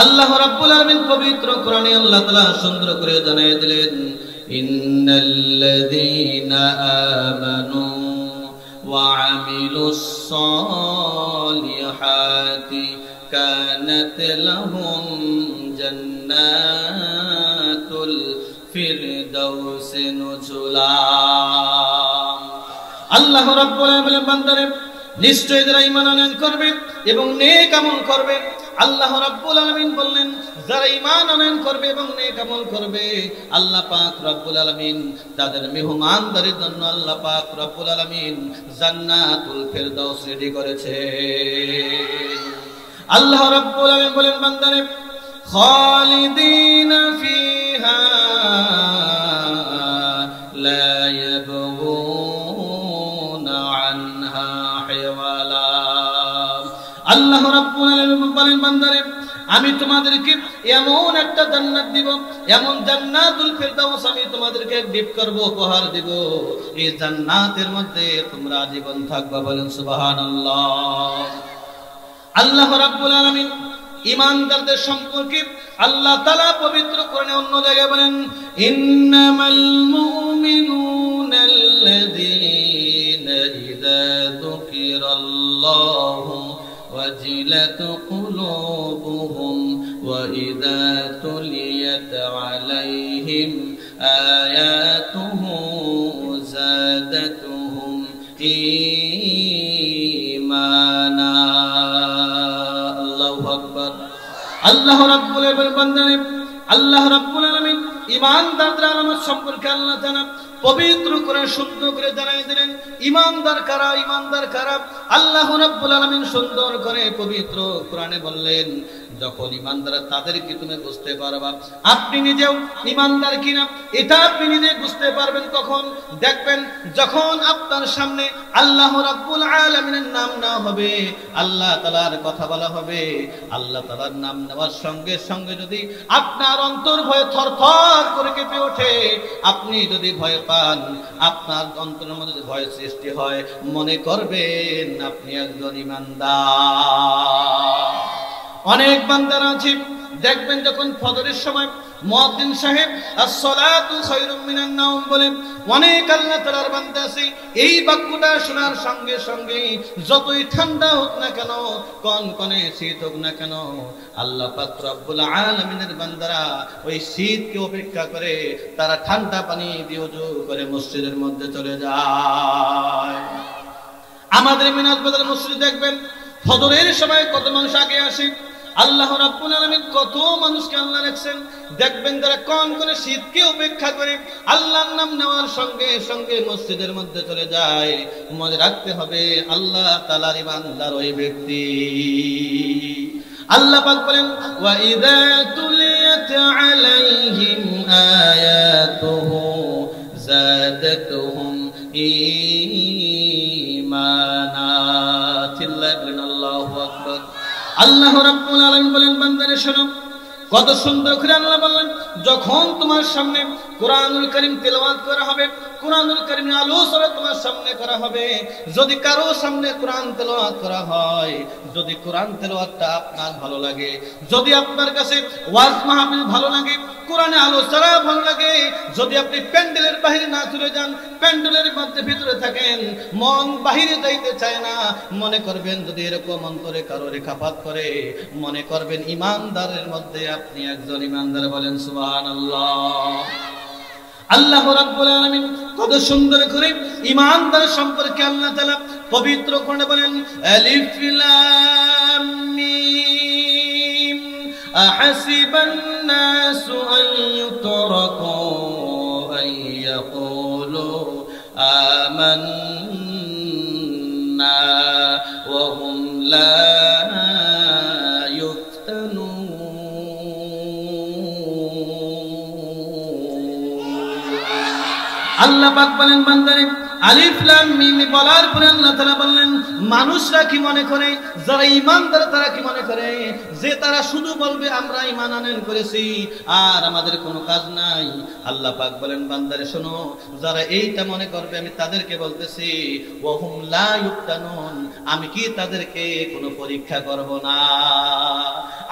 আল্লাহ রাব্বুল আলামিন পবিত্র কোরআনে আল্লাহ তাআলা সুন্দর করে জানিয়ে দিলেন, ইন্নাল্লাযীনা আমানু ওয়া আমিলুস সালিহাতি কানাত লাহুম জান্নাতুল ফিরদাউসি নুজুলা। আল্লাহ রাব্বুল আলামিন বান্দারে নিশ্চয় যারা ঈমান আনয়ন করবে এবং নেক আমল করবে, আল্লাহ রাব্বুল আলামিন বললেন যারা ঈমান আনয়ন করবে এবং নেক আমল করবে, আল্লাহ পাক রব্বুল আলামিন তাদের মেহমানদারির জন্য আল্লাহ পাক রব্বুল আলামিন জান্নাতুল ফিরদাউস রেডি করেছে। আল্লাহ রাব্বুল আলামিন বলেন বান্দারে খালিদিনা ফিহা লা ইয়াবগুনা আনহা হিওয়ালা। আল্লাহ রাব্বুল আলামিন বলেন বান্দারে আমি তোমাদেরকে এমন একটা জান্নাত দিব, এমন জান্নাতুল ফিরদাউস আমি তোমাদেরকে গিফট করব, উপহার দিব। এই জান্নাতের মধ্যে তোমরা জীবন থাকবা, বলেন সুবহানাল্লাহ। আল্লাহ রাব্বুল আলামিন ঈমানদারদের সম্পর্কে আল্লাহ তাআলা পবিত্র কোরআনে অন্য জায়গায় বলেন, ইন্নামাল মুমিনুনা আল্লাযীনা ইযা যুকিরাল্লাহু وجلت قلوبهم وإذا تليت عليهم آياته زادتهم إيمانا। الله أكبر। الله رب العالمين আল্লাহ রাব্বুল আলামিন ঈমানদারদের আলামত সম্পর্কে আল্লাহ তাআলা পবিত্র করে শুদ্ধ করে জানাই দিলেন ঈমানদার কারা, ঈমানদার কারা। আল্লাহ রাব্বুল আলামিন সুন্দর করে পবিত্র কোরআনে বললেন যখন ঈমানদার তাদেরকে তুমি বুঝতে পারবা আপনি নিজেও ঈমানদার কিনা, এটা আপনি নিজে বুঝতে পারবেন কখন? দেখবেন যখন আপনার সামনে আল্লাহ রাব্বুল আলামিনের নাম নেওয়া হবে, আল্লাহ তাআলার কথা বলা হবে, আল্লাহ তাআলার নাম নেওয়ার সঙ্গে সঙ্গে যদি আপনার অন্তর ভয়ে থরথর করে কেঁপে ওঠে, আপনি যদি ভয় পান, আপনার অন্তরের মধ্যে ভয় সৃষ্টি হয়, মনে করবেন আপনি একজন ঈমানদার। অনেক বান্দারা আছে দেখবেন যখন ফজরের সময় মুয়াজ্জিন সাহেব as-সালাতু খায়রুম মিনান নাওম বলেন, অনেক আল্লাহ তাআলার বান্দা আছে এই বাক্যটা শোনার সঙ্গে সঙ্গে যতই ঠান্ডা হোক না কেন, কনকনে শীত হোক না কেন, আল্লাহ পাক রব্বুল আলামিনের বান্দারা ওই শীতকে উপেক্ষা করে তারা ঠান্ডা পানি দিয়ে ওযু করে মসজিদের মধ্যে চলে যায়। আমাদের মিনাজ বাজার মসজিদে দেখবেন ফজরের সময় কত মানুষ আগে আসে, আল্লাহ রাব্বুল আলামিন কত মানুষকে আল্লাহ রাখছেন। দেখবেন যারা কোন কোন শীতকে উপেক্ষা করে আল্লাহর নাম নেওয়ার সঙ্গে সঙ্গে মসজিদের মধ্যে চলে যায়, মনে রাখতে হবে আল্লাহ তাআলার ঈমানদার ওই ব্যক্তি। আল্লাহ পাক বলেন ওয়া ইযা তুলিয়াত আলাইহিম আয়াতুহু যাদাতুহুম ঈমানা। আল্লাহু আকবার। আল্লাহ রাব্বুল আলামিন বলেন বান্দারে শোনো, কত সুন্দর করে আল্লাহ বললেন যখন তোমার সামনে কোরআনুল কারীম তেলাওয়াত করা হবে, কোরআনুল কারীমের আলোচনা তোমার সামনে করা হবে, যদি কারো সামনে কোরআন তেলাওয়াত করা হয়, যদি কোরআন তেলাওয়াতটা আপনার ভালো লাগে, যদি আপনার কাছে ওয়াজ মাহফিল ভালো লাগে, কোরআনে আলোচনা ভালো লাগে, যদি আপনি প্যান্ডেলের বাইরে না চলে যান, প্যান্ডেলের মধ্যে ভিতরে থাকেন, মন বাইরে যাইতে চায় না, মনে করবেন যদি এরকম অন্তরে কারো রেখাপাত করে, মনে করবেন ঈমানদারের মধ্যে আপনি একজন ঈমানদার, বলেন সুবহানাল্লাহ। আল্লাহ রাব্বুল আলামিন কত সুন্দর করে ঈমানদার সম্পর্কে আল্লাহ তাআলা পবিত্র কোরআনে বলেন আলিফ লাম মিম আহাসিবান নাসু আন ইউতরাকু আন ইয়াকুলু আমান্না ওয়া হুম লা আল্লাহ পাক বলেন বান্দারে আলিফ লাম মিম বলার পরে আল্লাহ তাআলা বললেন মানুষরা কি মনে করে, যারা ঈমানদার তারা কি মনে করে যে তারা শুধু বলবে আমরা ঈমান আনয়ন করেছি আর আমাদের কোনো কাজ নাই। আল্লাহ পাক বলেন বান্দারে শোনো, যারা এইটা মনে করবে আমি তাদেরকে বলতেছি ওয়া হুম লা ইফতানুন, আমি কি তাদেরকে কোনো পরীক্ষা করব না।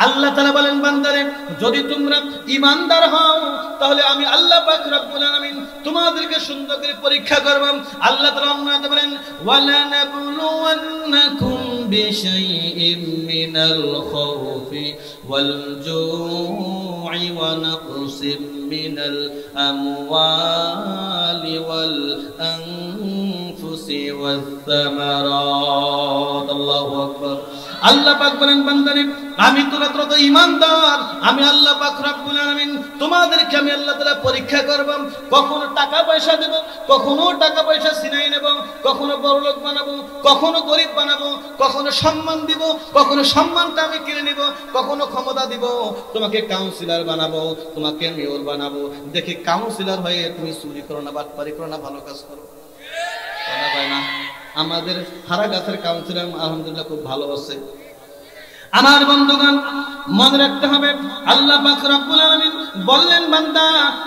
আল্লাহ তাআলা বলেন বান্দারে যদি তোমরা ঈমানদার হও তাহলে আমি আল্লাহ পাক রব্বুল আলামিন তোমাদেরকে সুন্দর করে পরীক্ষা করব। আল্লাহ তাআলা বলেন ওয়ালা নাবলুওয়ান্নাকুম বিশাইইম মিনাল খাউফি ওয়াল জু'i ওয়া নাকসিম মিনাল আমওয়ালি ওয়াল আনফুসি ওয়াস সামারাত। আল্লাহু আকবার। আল্লাহ পাক বলেন বান্দারে আমি তোরা তো ঈমানদার, আমি আল্লাহ পাক রব্বুল আলামিন তোমাদেরকে আমি আল্লাহ তাআলা পরীক্ষা করব। কখনো টাকা পয়সা দেব, কখনো টাকা পয়সা ছিনাই নেব, কখনো বড়লোক বানাবো, কখনো গরিব বানাবো, কখনো সম্মান দিব, কখনো সম্মানটা আমি কিনে নিব, কখনো ক্ষমতা দিব, তোমাকে কাউন্সিলর বানাবো, তোমাকে মেয়র বানাবো। দেখি কাউন্সিলর হয়ে তুমি চুরি করো না, বাটপারি করো না, ভালো কাজ করো। কথা হয় না? আমাদের হারাগাছের কাউন্সিলর আলহামদুলিল্লাহ খুব ভালো আছে। আমার বন্ধুগণ মনে রাখতে হবে আল্লাহ পাক রব্বুল আলামিন বললেন বান্দা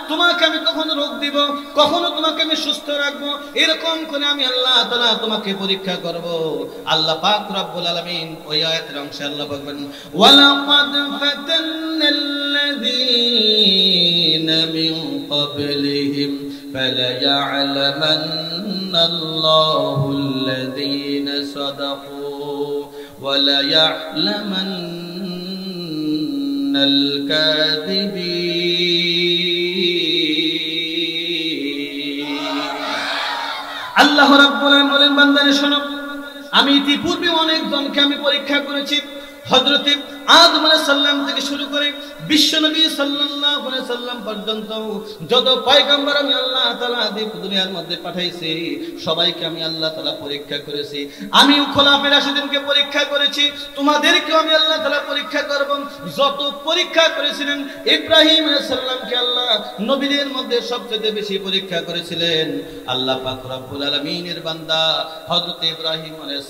তোমাকে আমি কখনো রোগ দিব, কখনো তোমাকে আমি সুস্থ রাখবো, এরকম করে আমি আল্লাহ তাআলা তোমাকে পরীক্ষা করব। আল্লাহ পাক রব্বুল আলামিন ওই আয়াতের অংশে আল্লাহ বলবেন ওয়ালাকাদ ফাতান্নাল্লাযীনা মিন ক্বাবলিহিম ফালায়া'লামান্নাল্লাহুল্লাযীনা সাদাকু وَلَيَعْلَمَنَّ الْكَاذِبِينَ আল্লাহ রাব্বুল আলামিন বলেন বান্দারে শোনো আমি ইতিপূর্বে অনেক জনকে আমি পরীক্ষা করেছি। হযরত আদম আলাইহিস সালাম থেকে শুরু করে বিশ্বনবী সাল্লাল্লাহু আলাইহি সাল্লাম পর্যন্ত যত পয়গম্বর আমি আল্লাহ তাআলা দুনিয়ার মধ্যে পাঠাইছি সবাইকে আমি আল্লাহ তাআলা পরীক্ষা করেছি। আমি খোলাফায়ে রাশিদিনকে পরীক্ষা করেছি, তোমাদেরকেও আমি আল্লাহ তাআলা পরীক্ষা করব। যত পরীক্ষা করেছিলেন ইব্রাহিম আলাইহিস সালামকে আল্লাহ নবীদের মধ্যে সবচেয়ে বেশি পরীক্ষা করেছিলেন আল্লাহ পাক রব্বুল আলামিনের বান্দা হযরত ইব্রাহিম আলাইহিস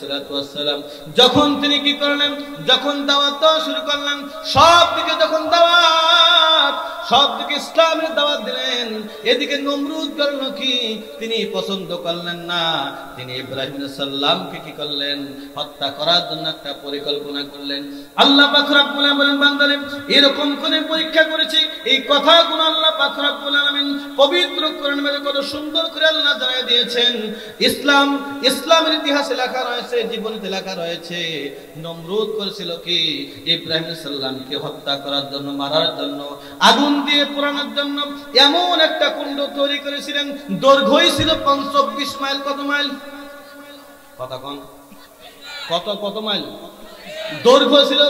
সালাম। যখন তিনি কি করলেন, যখন দাওয়াত শুরু করলেন, সব দিকে যখন দাওয়াত, সব দিকে ইসলামের দাওয়াত দিলেন, এদিকে নমরুদ করলো কি তিনি পছন্দ করলেন না, তিনি ইব্রাহিম আলাইহিস সালামকে কি করলেন হত্যা করার জন্য একটা পরিকল্পনা করলেন। আল্লাহ পাক রব্বুল আলামিন বলেন বান্দারে এরকম করে পরীক্ষা করেছি, এই কথাগুলো আল্লাহ পাক রব্বুল আলামিন পবিত্র কোরআনের মধ্যে কত সুন্দর করে আল্লাহ জানায় দিয়েছেন। ইসলামের ইতিহাসে লেখা রয়েছে, জীবনীতে লেখা রয়েছে নমরুদ করেছিল কি ইব্রাহিম আলাইহিস সালামকে হত্যা করার জন্য, মারার জন্য, আগুন দিয়ে পোড়ানোর জন্য এমন একটা কুণ্ড তৈরি করেছিলেন, দৈর্ঘ্যই ছিল 25 মাইল। কত মাইল? কত মাইল দৈর্ঘ্য ছিল,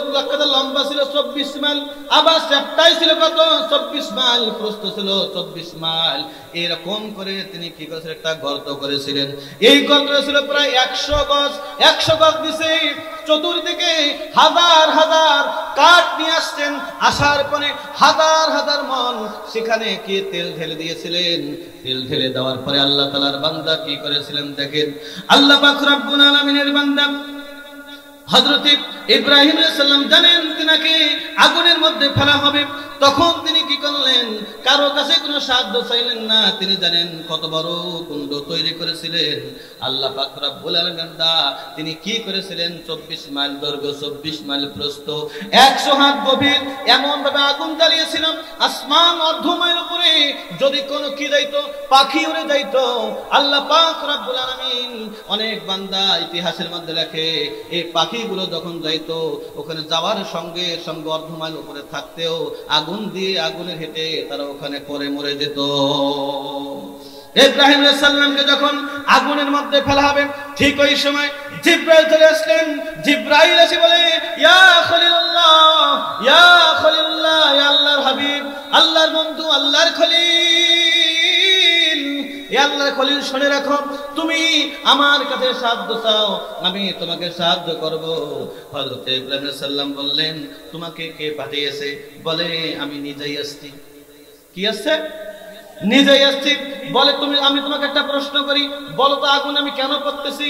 লম্বা ছিল 24 মাইল, আবার চ্যাপ্টাই ছিল কত 24 মাইল, প্রস্থ ছিল 24 মাইল। এরকম করে তিনি কি করেছিলেন, একটা গর্ত করেছিলেন। এই গর্ত ছিল প্রায় 100 গজ। 100 গজ দিছে, চতুর্দিকে হাজার হাজার কাঠ নিয়ে আসছেন, আসার পরে হাজার হাজার মন সেখানে কি তেল ঢেলে দিয়েছিলেন। তেল ঢেলে দেওয়ার পরে আল্লাহ তাআলার বান্দা কি করেছিলেন দেখেন। আল্লাহ পাক রব্বুল আলামিনের বান্দা হযরত ইব্রাহিম আলাইহিস সালাম জানেন তিনাকে আগুনের মধ্যে ফেলা হবে, তখন তিনি কি করলেন, কারো কাছে কোনো সাহায্য চাইলেন না। তিনি জানেন কত বড় কুণ্ড তৈরি করেছিলেন আল্লাহ পাক রব্বুল আলামিন। তিনি কি করেছিলেন, 24 মাইল দৈর্ঘ্য, 24 মাইল প্রস্থ, 100 হাত গভীর, এমন ভাবে আগুন জ্বালিয়েছিলেন আসমান অর্ধ মাইল উপরে যদি কোনো কি যাইতো, পাখি উড়ে যাইতো। আল্লাহ পাক রব্বুল আলামিন অনেক বান্দা ইতিহাসের মধ্যে লেখে এই পাখিগুলো যখন যাইতো ওখানে যাওয়ার সঙ্গে সঙ্গে অর্ধ মাইল উপরে থাকতেও আগুন দিয়ে আগুনের হেঁটে তারা ওখানে পরে মরে যেত। ইব্রাহিম আলাইহিস সালামকে যখন আগুনের মধ্যে ফেলা হবে ঠিক ওই সময় জিবরাইল চলে আসলেন। জিবরাইল এসে বলে ইয়া খলিলুল্লাহ, ইয়া খলিলুল্লাহ, ইয়া আল্লাহর হাবিব, আল্লাহর বন্ধু, আল্লাহর খলিল, ইয়া আল্লাহর খলিল শুনে রাখো, তুমি আমার কাছে সাহায্য চাও, আমি তোমাকে সাহায্য করব। হযরত ইব্রাহিম আলাইহিস সালাম বললেন তোমাকে কে পাঠিয়েছে? বলে আমি নিজেই আসছি। কি আসছে? নিজেই আসছি। বলে আমি তোমাকে একটা প্রশ্ন করি, বলো তো আগুন আমি কেন করতেছি?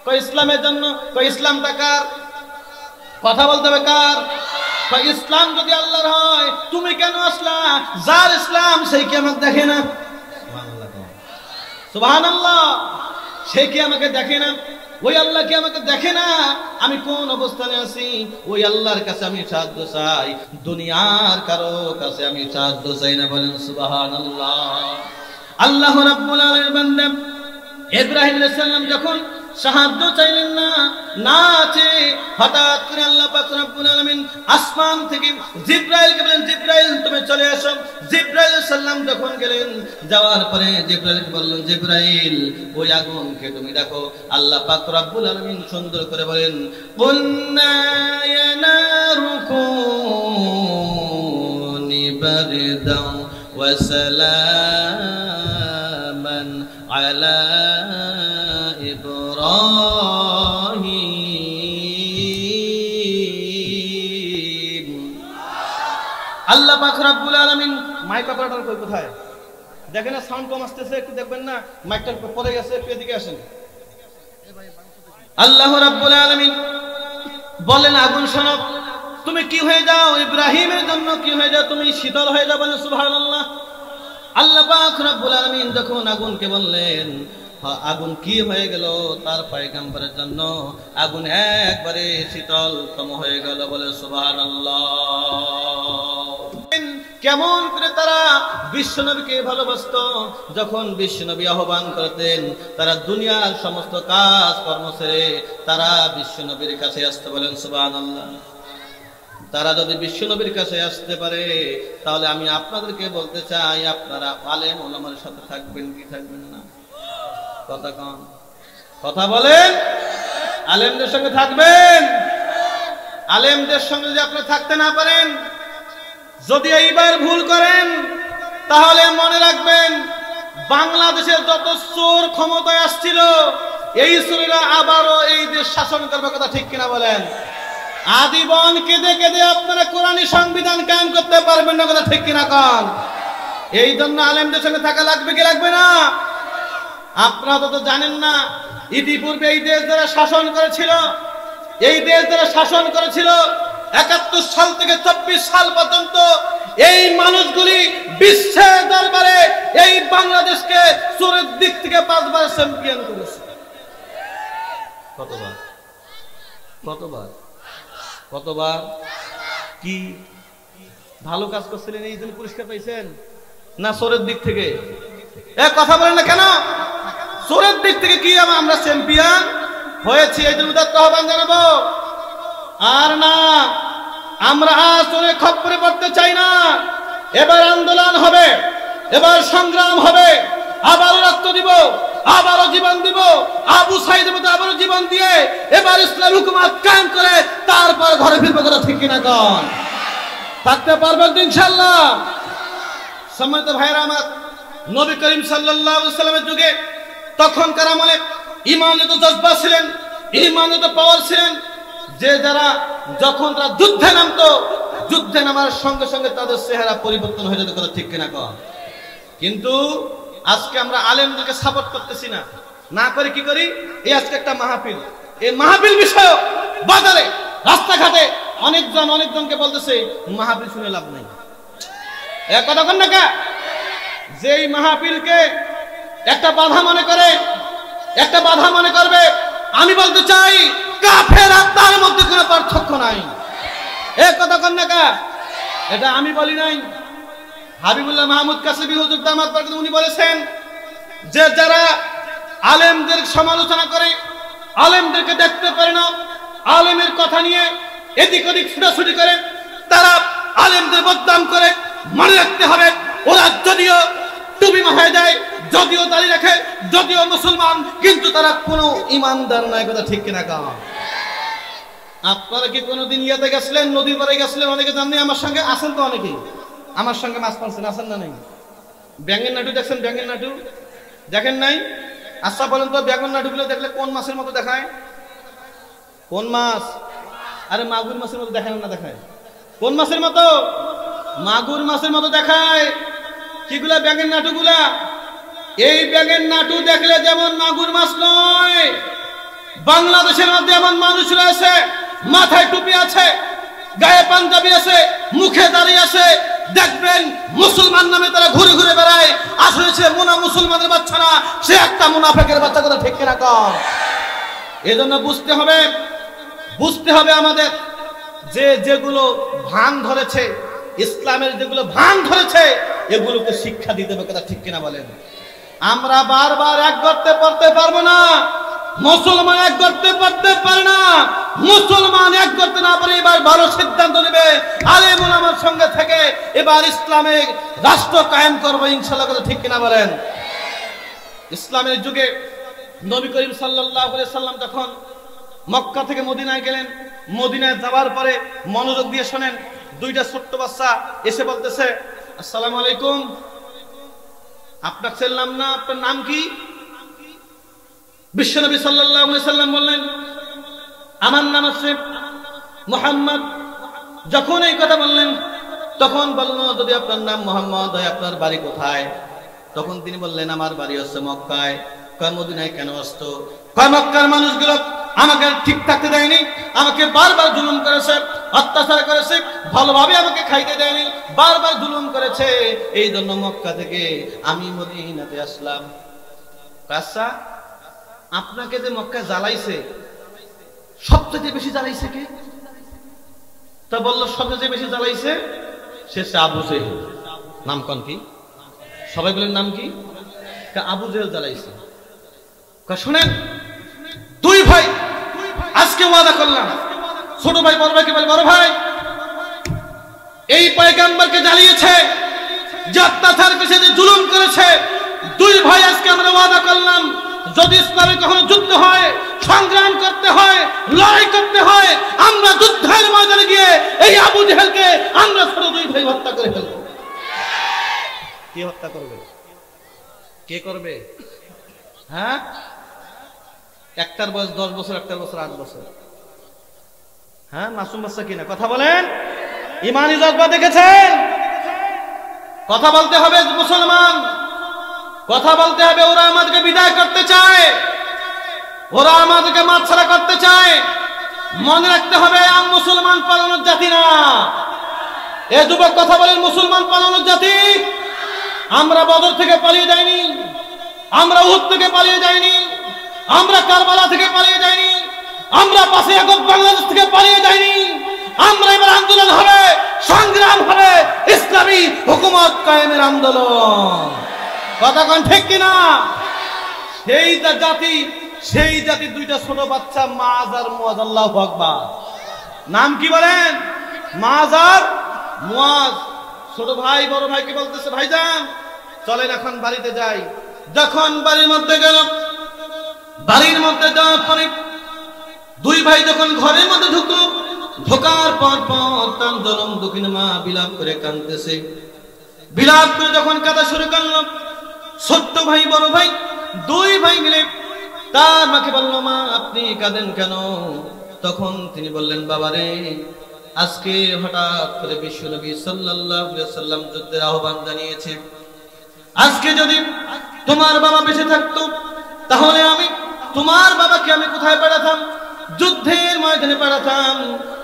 কই ইসলামের জন্য। কই ইসলামটা কার? কথা বলতে হবে কার? কই ইসলাম যদি আল্লাহর হয় তুমি কেন আসলা? যার ইসলাম সেই কি আমাকে দেখে না? সুবহানাল্লাহ, সে কি আমাকে দেখে না? ওই আল্লাহ কি আমাকে দেখে না আমি কোন অবস্থানে আছি? ওই আল্লাহর কাছে আমি সাহায্য চাই, দুনিয়ার কারো কাছে আমি সাহায্য চাই না। বলেন সুবহানাল্লাহ। আল্লাহ রাব্বুল আলামিনের বান্দা ইব্রাহিম আলাইহিস সালাম যখন সাহায্য চাইলেন না আছে, হঠাৎ করে আল্লাহ পাক রব্বুল আলামিন আসমান থেকে জিবরাইলকে বলেন, জিবরাইল তুমি চলে আসো। জিবরাইল আলাইহিস সালাম যখন গেলেন, যাওয়ার পরে জিবরাইলকে বললেন, জিবরাইল ওই আগুনকে তুমি দেখো। আল্লাহ পাক রব্বুল আলামিন সুন্দর করে বলেন, কুন্না ইয়া নারু কুনি বারদাও ওয়া সালামান আলা ইব্রাহিম। আল্লাহ পাক রব্বুল আলামিন মাইক অপারেটর কই কোথায়? দেখেন না সাউন্ড কম আসতেছে, একটু দেখবেন না, মাইকটা পড়ে গেছে, একটু এদিকে আসেন। আল্লাহ রাব্বুল আলামিন বলেন, আগুন শোনো, তুমি কি হয়ে যাও, ইব্রাহিমের জন্য কি হয়ে যাও, তুমি শীতল হয়ে যাও। বলেন সুবহানাল্লাহ। আল্লাহ পাক রব্বুল আলামিন যখন আগুনকে বললেন, আগুন কি হয়ে গেল, তার পয়গম্বরের জন্য আগুন একবারে শীতলতম হয়ে গেল। বলে সুবহানাল্লাহ। কেমন করে তারা বিশ্বনবীকে ভালোবাসতো, যখন বিশ্বনবী আহ্বান করতেন তারা দুনিয়ার সমস্ত কাজ কর্ম ছেড়ে তারা বিশ্বনবীর কাছে আসতে। বলেন সুবহানাল্লাহ। তারা যদি বিশ্বনবীর কাছে আসতে পারে, তাহলে আমি আপনাদেরকে বলতে চাই, আপনারা আলেম ওলামার সাথে থাকবেন কি থাকবেন না? কথা কন, কথা বলেন। আলেমদের সঙ্গে থাকবেন। আলেমদের সঙ্গে যদি আপনারা থাকতে না পারেন, যদি এইবার ভুল করেন, তাহলে মনে রাখবেন বাংলাদেশের যত চোর ক্ষমতায় আসছিল, এই চোরেরা আবারও এই দেশ শাসন করবে। কথা ঠিক কিনা বলেন? আজীবন কেঁদে কেঁদে আপনারা কোরআনী সংবিধান কায়েম করতে পারবেন না। কথা ঠিক কিনা কন? এই জন্য আলেমদের সঙ্গে থাকা লাগবে কি লাগবে না? আপনারা তো জানেন না, ইতিপূর্বে এই দেশ যারা শাসন করেছিল, এই দেশ যারা শাসন করেছিল ৭১ সাল থেকে ২৪ সাল পর্যন্ত, এই মানুষগুলি বিশ্বের দরবারে এই বাংলাদেশকে চোরের দিক থেকে ৫ বার চ্যাম্পিয়ন করেছে। কতবার কতবার কতবার? কি ভালো কাজ করছিলেন এই জন্য পুরস্কার পাইছেন, না চোরের দিক থেকে? কথা বলেন না কেন? চোরের দিক থেকে কি আমরা চ্যাম্পিয়ন হয়েছি, এই জন্য উদাত্ত আহ্বান জানাবো। আর না, আমরা চোরের খপ্পরে পড়তে চাই না। এবার আন্দোলন হবে, এবার সংগ্রাম হবে, আবারও রক্ত দিব, আবারও জীবন দিব, আবু সাইদের মতো আবারও জীবন দিয়ে এবার ইসলাম হুকুমত কায়েম করে তারপর ঘরে ফিরবে। কথা ঠিক কিনা কন? থাকতে পারবেন তো ইনশাআল্লাহ? সম্মানিত ভাইরা আমার, নবী করিম সাল্লাল্লাহু আলাইহি ওয়াসাল্লামের যুগে তখনকার আমলে ঈমানের তো জজবা ছিলেন, ঈমানের তো পাওয়ার ছিলেন, যে যারা যখন তারা যুদ্ধে নামতো, যুদ্ধে নামার সঙ্গে সঙ্গে তাদের চেহারা পরিবর্তন হয়ে যেত। কথা ঠিক কিনা কন? কিন্তু আজকে আমরা আলেমদেরকে সাপোর্ট করতেছি না, না করে কি করি, এই আজকে একটা মাহফিল, এই মাহফিল বিষয় বাজারে রাস্তাঘাটে অনেকজনকে বলতেছে মাহফিল শুনে লাভ নাই। এক কথা কন না কা? যে এই মাহফিলকে একটা বাধা মনে করে, একটা বাধা মনে করবে, আমি বলতে চাই কাফের আর তার মধ্যে কোনো পার্থক্য নাই। এক কথা কন না কা? এটা আমি বলি নাই, হাবিবুল্লাহ মাহমুদ কাসিবি হুজুর দামাত বরকত উনি বলেছেন যে যারা আলেমদের সমালোচনা করে, আলেমদেরকে দেখতে পারে না, আলেমের কথা নিয়ে এদিক ওদিক ছুটাছুটি করে, তারা আলেমদের বদনাম করে। মনে রাখতে হবে, ওরা যদিও টুপি মাথায় দেয়, যদিও দাড়ি রাখে, যদিও মুসলমান, কিন্তু তারা কোনো ইমানদার নয়। কথা ঠিক কিনা কন? আপনারা কি কোনোদিন ইয়াতে গেছিলেন, নদীর পাড়ে গেছিলেন? অনেকে জানেন, আমার সঙ্গে আছেন তো অনেকেই, আমার সঙ্গে মাছ মারছেন, আছেন না নাই? ব্যাঙের নাটু দেখছেন? ব্যাঙের নাটু দেখেন নাই? আচ্ছা বলেন তো, ব্যাঙের নাটুগুলো দেখলে কোন মাছের মতো দেখায়? কোন মাছ? আরে মাগুর মাছের মতো দেখায় না? দেখায় কোন মাছের মতো? মাগুর মাছের মতো দেখায়। কিগুলা? ব্যাঙের নাটুগুলা। এই ব্যাঙের নাটু দেখলে যেমন মাগুর মাছ নয়, বাংলাদেশের মধ্যে এমন মানুষ রয়েছে, মাথায় টুপি আছে, গায়ে পাঞ্জাবি আছে, মুখে দাঁড়িয়ে আছে, দেখবেন মুসলমান নামে তারা ঘুরে ঘুরে বেড়ায়, আসলে সে মুসলমানের বাচ্চা না, সে একটা মুনাফিকের বাচ্চা। কথা ঠিক কিনা কন? এজন্য বুঝতে হবে আমাদের যে যেগুলো ভান ধরেছে, ইসলামের যেগুলো ভান ধরেছে, এগুলোকে শিক্ষা দিতে হবে। কথা ঠিক কিনা বলেন? আমরা বারবার এক করতে পারবো না। মুসলমান এক করতে পারে না। মুসলমান এক করতে না পারে এবার ভালো সিদ্ধান্ত নেবে, আলেম ওলামার সঙ্গে থেকে এবার ইসলামিক রাষ্ট্র কায়েম করবো ইনশাআল্লাহ। কথা ঠিক কিনা বলেন? ইসলামের যুগে নবী করিম সাল্লাল্লাহু আলাইহি সাল্লাম যখন মক্কা থেকে মদিনায় গেলেন, মদিনায় যাওয়ার পরে মনোযোগ দিয়ে শোনেন, দুইটা ছোট্ট বাচ্চা এসে বলতেছে, আসসালামু আলাইকুম, আপনার ছেলের নাম না, আপনার নাম কি? বিশ্বনবী সাল্লাল্লাহু আলাইহি সাল্লাম বললেন, আমার নাম হচ্ছে মুহাম্মদ। যখন এই কথা বললেন, তখন বলল, যদি আপনার নাম মুহাম্মদ হয়, আপনার বাড়ি কোথায়? তখন তিনি বললেন, আমার বাড়ি হচ্ছে মক্কায়। কয় মদিনায় কেন আসতো? কয় মক্কার মানুষগুলো আমাকে ঠিক থাকতে দেয়নি, আমাকে বারবার জুলুম করেছে, অত্যাচার করেছে, ভালোভাবে আমাকে খাইতে দেয়নি, বারবার জুলুম করেছে, এই জন্য মক্কা থেকে আমি মদিনাতে আসলাম। আচ্ছা, আপনাকে যে মক্কায় জ্বালাইছে, সবচেয়ে বেশি জ্বালাইছে কে? তা বলল, সবচেয়ে বেশি জ্বালাইছে সে আবু জেহেল। নাম কোন কি? সবাই বলেন নাম কি? আবু জেহেল জ্বালাইছে। শুনেন, দুই ভাই আজকে ওয়াদা করলাম, ছোট ভাই বড় ভাইকে বলে, বড় ভাই এই পয়গম্বরকে জ্বালিয়েছে, যে অত্যাচার করেছে, যে জুলুম করেছে, দুই ভাই আজকে আমরা ওয়াদা করলাম, যদি ইসলামে কখনো যুদ্ধ হয়, সংগ্রাম করতে হয়, লড়াই করতে হয়, আমরা যুদ্ধের ময়দানে গিয়ে এই আবু জেহেলকে আমরা ছোট দুই ভাই হত্যা করে ফেলবো। কে হত্যা করবে? কে করবে? হ্যাঁ, একটার বয়স 10 বছর, একটার বছর 8 বছর। হ্যাঁ, মাসুম বাচ্চা কিনা? কথা বলেন। ইমানি জজ্বা দেখেছেন? কথা বলতে হবে মুসলমান, কথা বলতে হবে। ওরা আমাদেরকে বিদায় করতে চায়, ওরা আমাদেরকে মাছছাড়া করতে চায়। মনে রাখতে হবে, আম মুসলমান পালানোর জাতি না। এ যুবক কথা বলেন, মুসলমান পালানোর জাতি। আমরা বদর থেকে পালিয়ে যাইনি, আমরা উহুদ থেকে পালিয়ে যাইনি, আমরা কারবালা থেকে পালিয়ে যাইনি, আমরা 5 আগস্ট বাংলাদেশ থেকে পালিয়ে যাইনি। আমরা এবার আন্দোলন হবে, সংগ্রাম হবে, ইসলামী হুকুমত কায়েমের আন্দোলন। কথা কোন ঠিক কিনা? সেই জাতি দুইটা ছোট বাচ্চা, মাজ আর মুয়াজ। আল্লাহু আকবার। নাম কি বলেন? মাজ আর মুয়াজ। ছোট ভাই বড় ভাইকে বলতেছে, ভাইজান চলেন এখন বাড়িতে যাই। যখন বাড়ির মধ্যে গেল, বাড়ির মধ্যে যাওয়ার পরে দুই ভাই যখন ঘরের মধ্যে ঢুকলো, ঢোকার পর তার জনম দুঃখিনী মা বিলাপ করে কাঁদতেছে। বিলাপ করে যখন কাঁদা শুরু করলো, ছোট্ট ভাই বড় ভাই দুই ভাই মিলে তার মাকে বলল, মা আপনি কাঁদেন কেন? তখন তিনি বললেন, বাবারে, আজকে হঠাৎ করে বিশ্বনবী সাল্লাল্লাহু আলাইহি ওয়াসাল্লাম যুদ্ধের আহ্বান জানিয়েছে। আজকে যদি তোমার বাবা বেঁচে থাকতো, তাহলে আমি তোমার বাবাকে আমি কোথায় পাঠাতাম? যুদ্ধের ময়দানে পাঠাতাম।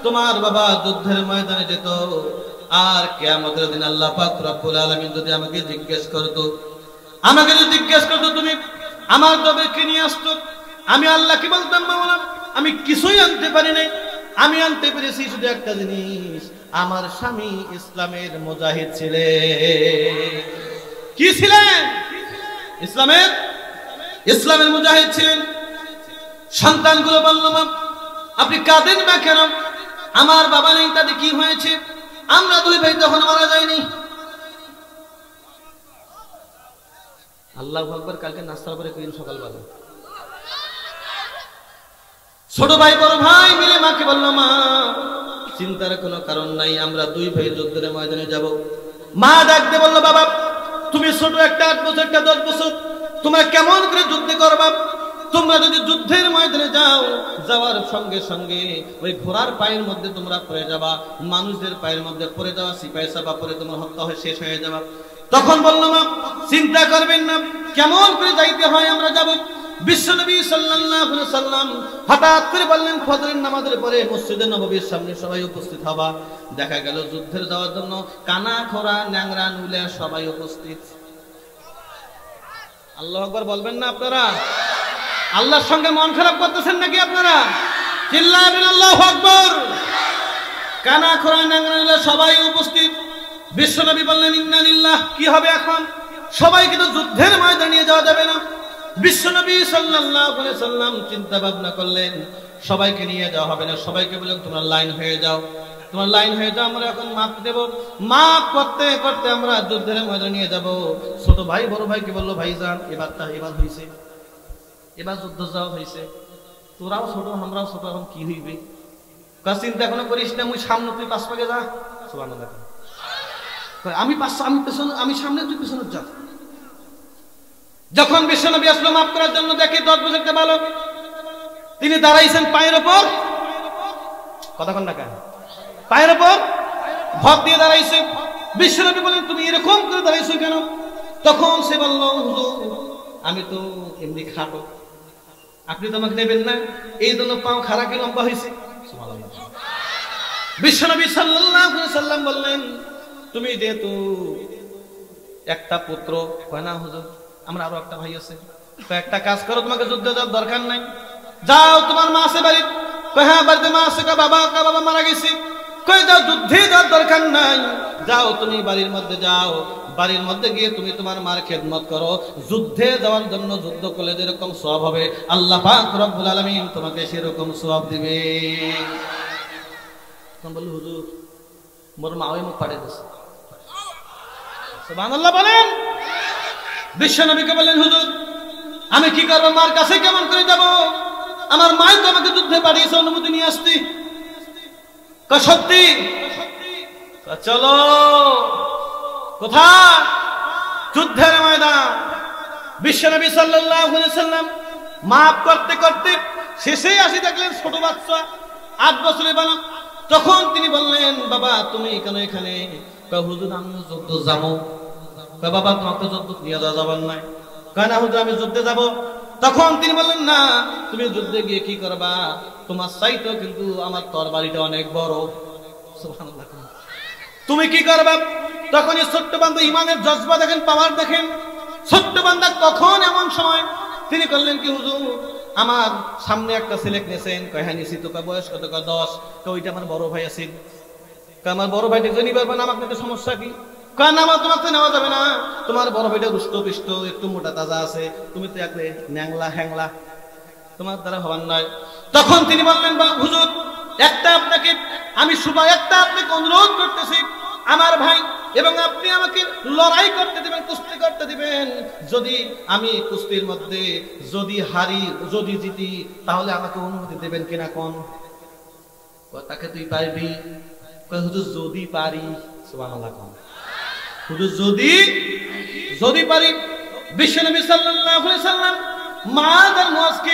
তোমার বাবা যুদ্ধের ময়দানে যেত, আর কিয়ামতের দিন আল্লাহ পাক রব্বুল আলামিন যদি আমাকে জিজ্ঞেস করতো, তুমি আমার নবীকে নিয়ে আসতো, আমি আল্লাহ কি বলতাম? মাওলা, আমি কিছুই আনতে পারি নাই। আমি আনতে পেরেছি শুধু একটা জিনিস, আমার স্বামী ইসলামের মুজাহিদ ছিলেন। কি ছিলেন? ইসলামের মুজাহিদ ছিলেন। সন্তানগুলো বলল, মা আপনি কাঁদেন না কেন? আমার বাবা নেই, তাতে কি হয়েছে? আমরা দুই ভাই তখন মারা যায়নি। আল্লাহু আকবার। কালকে নাস্তার পরে কইন সকালবেলা ছোট ভাই বড় ভাই মিলে মাকে বলল, মা চিন্তার কোনো কারণ নাই, আমরা দুই ভাই যুদ্ধের ময়দানে যাব। মা ডাকতে বলল, বাবা তুমি ছোট, একটা 8 বছর, একটা 10 বছর, তোমরা কেমন করে যুদ্ধ করবা? তোমরা যদি যুদ্ধের ময়দানে যাও, যাওয়ার সঙ্গে সঙ্গে ওই ঘোড়ার পায়ের মধ্যে তোমরা পড়ে যাবা, মানুষদের পায়ের মধ্যে পড়ে যাওয়া, সিপাহি সাবা পরে তোমার হত্যা হয়ে শেষ হয়ে যাবা। তখন বলল, মা চিন্তা করবেন না, কেমন করে যাইতে হয় আমরা যাব। বিশ্বনবী সাল্লাল্লাহু আলাইহি ওয়াসাল্লাম হঠাৎ করে বললেন, ফজরের নামাজের পরে মসজিদে নববীর সামনে সবাই উপস্থিত হবা। দেখা গেল যুদ্ধের যাওয়ার জন্য কানা খোরা ন্যাংরা নুলে সবাই উপস্থিত। আল্লাহু আকবার বলবেন না আপনারা? আল্লাহর সঙ্গে মন খারাপ করতেছেন নাকি আপনারা? চিল্লাবেন আল্লাহু আকবার। কানা খোরা নাঙ্গা সবাই উপস্থিত। বিশ্বনবী বললেন ইন্না লিল্লাহ। কি হবে এখন? সবাইকে তো যুদ্ধের ময়দানে নিয়ে যাওয়া যাবে না। বিশ্বনবী সাল্লাল্লাহু আলাইহি সাল্লাম চিন্তা ভাবনা করলেন সবাইকে নিয়ে যাওয়া হবে না। সবাইকে বললেন তোমরা লাইন হয়ে যাও, তোমার লাইন হয়ে যাও, আমরা এখন মাপ দেব। মাপ করতে করতে আমরা যুদ্ধের ময়দানে নিয়ে যাব। ছোট ভাই বড় ভাইকে বললো ভাইজান এবার হয়েছে, এবার যুদ্ধ যাওয়া হয়েছে, তোরাও ছোট আমরাও ছোট, এখন কি হইবে? চিন্তা এখনো করিস না, মুই সামনে তুই পাশ পাকে যা। সুবহানাল্লাহ। আমি পেছনে, আমি সামনে তুই পেছনে যা। যখন বিশ্বনবী আসলো মাফ করার জন্য, দেখে 10 বছরের বালক, তিনি দাঁড়াইছেন পায়ের ওপর। কতক্ষণ টাকা পায়ের ওপর ভর দিয়ে দাঁড়াইছে। বিশ্বনবী বলেন তুমি এরকম করে দাঁড়াইছো কেন? তখন সে বলল হুজুর আমি তো এমনি খাটো, আপনি তো আমাকে নেবেন না, এই জন্য পাও খাড়াকে লম্বা হয়েছে। বিশ্বনবী সাল্লাল্লাহু আলাইহি সাল্লাম বললেন তুমি যেহেতু একটা পুত্র, কয় না হুজুর আমরা আরো একটা ভাই আছে, তো একটা কাজ করো, তোমাকে যুদ্ধে যাওয়ার দরকার নাই, যাও তোমার মা আছে বাড়ি। কয় হ্যাঁ বাড়িতে মা আছে। বাবা মারা গেছে। কয় যাও যুদ্ধে যাওয়ার দরকার নাই, যাও তুমি বাড়ির মধ্যে যাও, বাড়ির মধ্যে গিয়ে তুমি তোমার মার খেদমত করো। যুদ্ধে যাওয়ার জন্য যুদ্ধ করলে যেরকম সওয়াব হবে আল্লাহ পাক রব্বুল আলামিন তোমাকে সেরকম সওয়াব দিবে। তখন বলল হুজুর মোর মা ওই মুখ পাড়ে দিয়েছে। সুবহানাল্লাহ বলেন। বিশ্বনবীকে বললেন হুজুর আমি কি করবো, মার কাছে কেমন করে যাব? আমার মাই তো আমাকে যুদ্ধে পাঠিয়েছে অনুমতি নিয়ে আসতি। সত্যি? চলো। কোথায়? যুদ্ধের ময়দান। বিশ্বনবী সাল্লাল্লাহু আলাইহি সাল্লাম মাফ করতে করতে শেষে আসি দেখলেন ছোট বাচ্চা 8 বছরের বালক। তখন তিনি বললেন বাবা তুমি কেন এখানে? কয় হুজুর আমি যুদ্ধ যাবো। কয় বাবা তোমাকে যুদ্ধ নিয়ে যাওয়া যাবার নাই। কয় না হুজুর আমি যুদ্ধে যাব। তখন তিনি বললেন না তুমি যুদ্ধে গিয়ে কি করবা, তোমার চাইতো কিন্তু আমার তরবারিটা অনেক বড়। সুবহানাল্লাহ। তুমি কি করবা? তখন এই ছোট্ট বান্দা ইমানের জজবা দেখেন, পাওয়ার দেখেন। ছোট্ট বান্দা তখন এমন সময় তিনি করলেন কি হুজুর আমার সামনে একটা ছেলে নিয়েছেন। কয় হ্যাঁ নিছি। তো বয়স কত? 10। ওইটা আমার বড় ভাই আছে। আমার বড় ভাইটা জেনে পারবেন আমাকে তো সমস্যা কি? কারণ আমার তোমাকে নেওয়া যাবে না, তোমার বড় ভাইটা দুষ্ট পিষ্ট একটু মোটা তাজা আছে, তুমি তো একলে ন্যাংলা হ্যাংলা, তোমার দ্বারা হবার নয়। তখন তিনি বললেন বা হুজুর একটা আপনাকে আমি একটা আপনাকে অনুরোধ করতেছি, আমার ভাই এবং আপনি আমাকে লড়াই করতে দিবেন, কুস্তি করতে দিবেন। যদি আমি কুস্তির মধ্যে যদি হারি যদি জিতি তাহলে আমাকে অনুমতি দেবেন কিনা কোন? তাকে তুই পারবি? হুজুর যদি পারি। সুবহানাল্লাহ। হুজুর যদি পারি। বিশ্বনবী সাল্লাল্লাহু আলাইহি সাল্লাম মুআয আর মুআজকে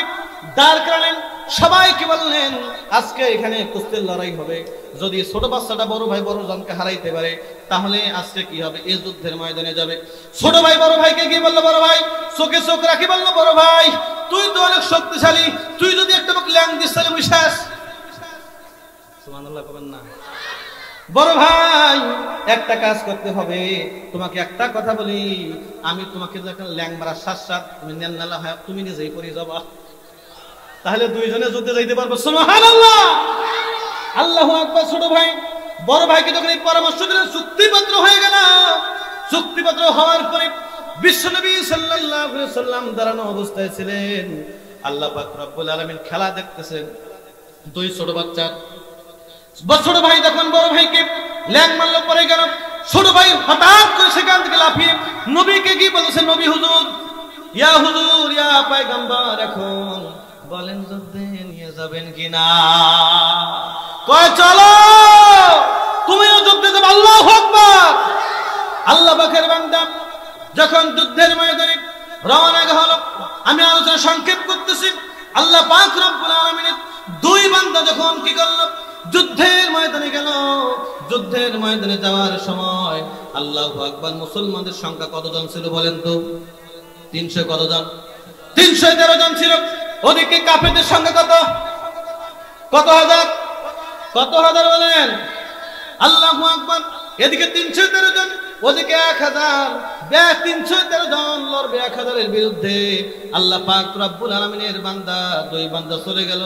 দাঁড় করালেন, সবাইকে বললেন আজকে এখানে কুস্তির লড়াই হবে। যদি ছোট বাচ্চাটা বড় ভাই বড় জনকে হারাইতে পারে তাহলে আজকে কি হবে, এই যুদ্ধের ময়দানে যাবে। ছোট ভাই বড় ভাইকে গিয়ে বলল বড় ভাই, চোখে চোখ রাখি বলল বড় ভাই তুই তো অনেক শক্তিশালী, তুই যদি একটা মুখ ল্যাং দিস তাহলে মুই শেষ। সুবহানাল্লাহ করবেন না? বড় ভাই একটা কাজ করতে হবে, তোমাকে একটা কথা বলি, আমি তোমাকে যখন ল্যাং মারার সাথ তুমি নেন্নালা হয় তুমি নিজেই পড়ে যাবা, তাহলে দুইজনে যুদ্ধে যাইতে পারবো। সুবহানাল্লাহ। আল্লাহু আকবার। ছোট ভাই বড় ভাইকে যখন এই পরামর্শ দিলেন চুক্তিপত্র হয়ে গেল। চুক্তিপত্র হওয়ার পরে বিশ্বনবী সাল্লাল্লাহু আলাইহি সাল্লাম দাঁড়ানো অবস্থায় ছিলেন। আল্লাহ পাক রব্বুল আলামিন খেলা দেখতেছেন। দুই ছোট বাচ্চা, ছোট ভাই যখন বড় ভাইকে ল্যাং মারলো পরে গেল, ছোট ভাই হঠাৎ করে সেখান থেকে লাফিয়ে নবীকে গিয়ে বলেছে নবী হুজুর ইয়া পয়গম্বর এখন বলেন যুদ্ধে নিয়ে যাবেন কিনা? কয় চলো তুমিও যুদ্ধে যাবে। আল্লাহু আকবার। আল্লাহ পাকের বান্দা যখন যুদ্ধের ময়দানে রওনা হলো, আমি আলোচনা সংক্ষেপ করতেছি। আল্লাহ পাক রব্বুল আলামিন দুই বান্দা যখন কি করলো যুদ্ধের ময়দানে গেল, যুদ্ধের ময়দানে যাওয়ার সময় আল্লাহু আকবার মুসলমানদের সংখ্যা কতজন ছিল বলেন তো? 300 কতজন? 313 জন ছিল। ওদিকে কাফেরদের সংখ্যা কত হাজার? কত হাজার বলেন? আল্লাহু আকবার। এদিকে 313 জন, ওদিকে 1000 313 জন লড়বে 1000-এর বিরুদ্ধে। আল্লাহ পাক রব্বুল আলামিনের বান্দা, দুই বান্দা চলে গেল,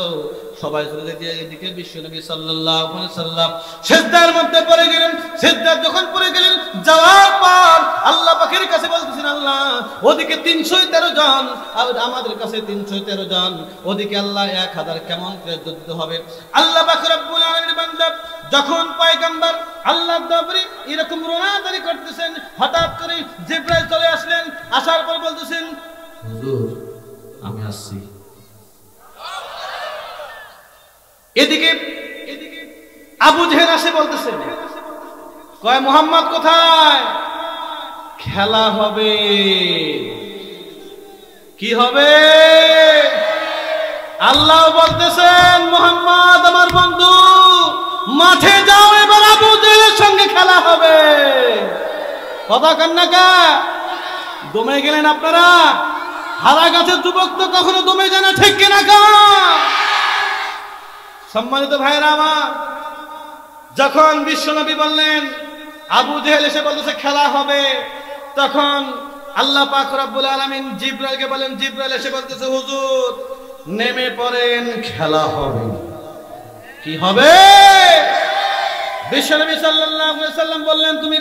সবাই চলে যেতে এদিকে বিশ্বনবী সাল্লাল্লাহু আলাইহি সাল্লাম সিজদার মধ্যে পড়ে গেলেন। সিজদা যখন পড়ে গেলেন, যাওয়ার পর আল্লাহ পাকের কাছে বলতেছেন, আল্লাহ ওদিকে 313 জন আর আমাদের কাছে 313 জন, ওদিকে আল্লাহ 1000 কেমন করে যুদ্ধ হবে? আল্লাহ পাক রব্বুল আলামিনের বান্দা যখন পয়গম্বর আল্লাহর দরবারে এরকম রোনাদারি করতেছেন, হঠাৎ করে জিবরাইল চলে আসলেন। আসার পর বলতেছেন, হুজুর আমি আসছি। এদিকে আবু জেহেল আসে বলতেছেন, কয় মুহাম্মদ কোথায়? খেলা হবে। কি হবে? আল্লাহ বলতেছেন, মুহাম্মদ আমার বন্ধু মাঠে যাও, এবার আবু জেহেলের সঙ্গে খেলা হবে। কথা কান্নাকা দমে গেলেন আপনারা? হারা গাছের যুবক তো কখনো দমে যায় না, ঠিক কিনা? সম্মানিত ভাইরা আমার, যখন বিশ্বনবী বললেন, আবু জেহেল এসে বলতেছে খেলা হবে, তখন আল্লাহ পাক রব্বুল আলামিন জিবরাইলকে বলেন, জিবরাইল এসে বলতেছে, হুজুর নেমে পড়েন, খেলা হবে। কি হবে? বিশ্বনবী সাল্লাল্লাহু আলাইহি সাল্লাম বললেন, তুমি